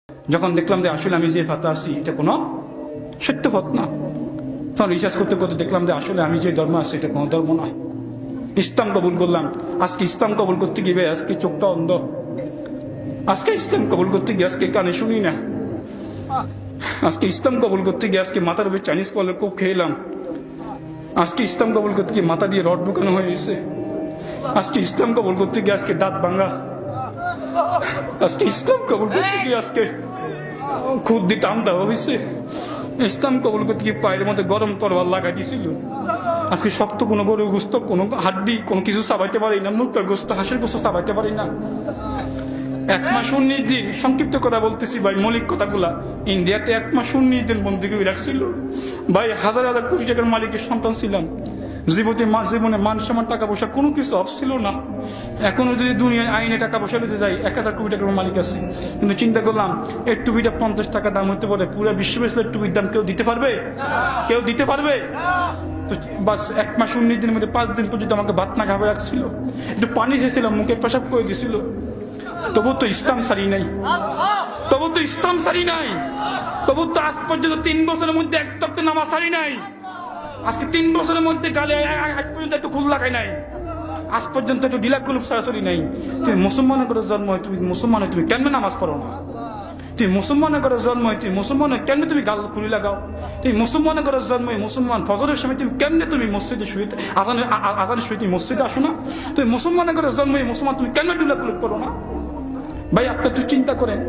যখন দেখলাম যে আসলে আমি যে পথে আসি এটা কোনো সত্য পথ না, তখন রিসার্চ করতে করতে দেখলাম যে আসলে আমি যে ধর্ম আছি এটা কোনো ধর্ম নয়। ইসলাম কবুল করলাম। আজকে ইসলাম কবুল করতে গিয়ে আজকে চোখটা অন্ধ, আজকে ইসলাম কবুল করতে গিয়ে আজকে কানে শুনি না, আজকে ইসলাম কবুল করতে গিয়ে আজকে মাথার উপরে চাইনিজ কলের কোপ খেলাম, আজকে ইসলাম কবুল করতে গিয়ে মাথা দিয়ে রড ঢুকানো হয়ে গেছে, আজকে ইসলাম কবুল করতে গিয়ে আজকে দাঁত ভাঙা, আজকে ইসলাম কবুল করতে গিয়ে আজকে খুদ দিয়ে টান দেওয়া হয়েছে, ইসলাম কবুল করতে গিয়ে পায়ের মধ্যে গরম তরোয়াল লাগাই দিয়েছিল। আজকে শক্ত কোনো গরুর গোস্ত, কোনো হাড্ডি, কোনো কিছু চাবাইতে পারি না, মুরগির গোস্ত, হাঁসের গোস্ত চাবাইতে পারি না। 1 মাস 19 দিন, সংক্ষিপ্ত কথা বলতেছি ভাই, মৌলিক কথাগুলা। ইন্ডিয়াতে 1 মাস 19 দিন বন্দী করে রাখছিল ভাই। হাজার হাজার কোটি টাকার মালিকের সন্তান ছিলাম। জীবনে মান সম্মান, টাকা পয়সা কোনো কিছু অফ ছিল না। এখনো যদি দুনিয়ায় আইনে টাকা পয়সা নিতে যাই 1000 কোটি টাকার মালিক আছে, কিন্তু চিন্তা করলাম এই টুপিটা 50 টাকা দাম হতে পারে, পুরো বিশ্ব বেসলের টুপির দাম কেউ দিতে পারবে? কেউ দিতে পারবে? তো বাস 1 মাস 19 দিনের মধ্যে 5 দিন পর্যন্ত আমাকে ভাত না খাবে রাখছিল, একটু পানি চেয়েছিলাম, মুখে পেশাব করে দিছিল। তবু তো ইসলাম সারি নাই, তবু তো ইসলাম সারি নাই, তবু তো আজ পর্যন্ত 3 বছরের মধ্যে এক তক্ত নামাজ সারি নাই। আজকে 3 বছরের মধ্যে গালে আজ পর্যন্ত একটু খুল লাগাই নাই, আজ পর্যন্ত একটু ঢিলা কুলুপ সরাসরি নাই। তুমি মুসলমানের করে জন্ম হয়, তুমি মুসলমান হয়, তুমি কেন নামাজ পড়ো না? তুই মুসলমানের করে জন্ম হয়, তুই মুসলমান হয়, কেন তুমি গাল খুলি লাগাও? তুই মুসলমানের করে জন্ম হয়, মুসলমান ফজরের সময় তুমি কেমনে তুমি মসজিদে শুয়ে আজানের শুয়ে তুমি মসজিদে আসো না? তুই মুসলমানের করে জন্ম হয়, মুসলমান, তুমি কেন ঢিলা কুলুপ করো না? ভাই আপনি একটু চিন্তা করেন।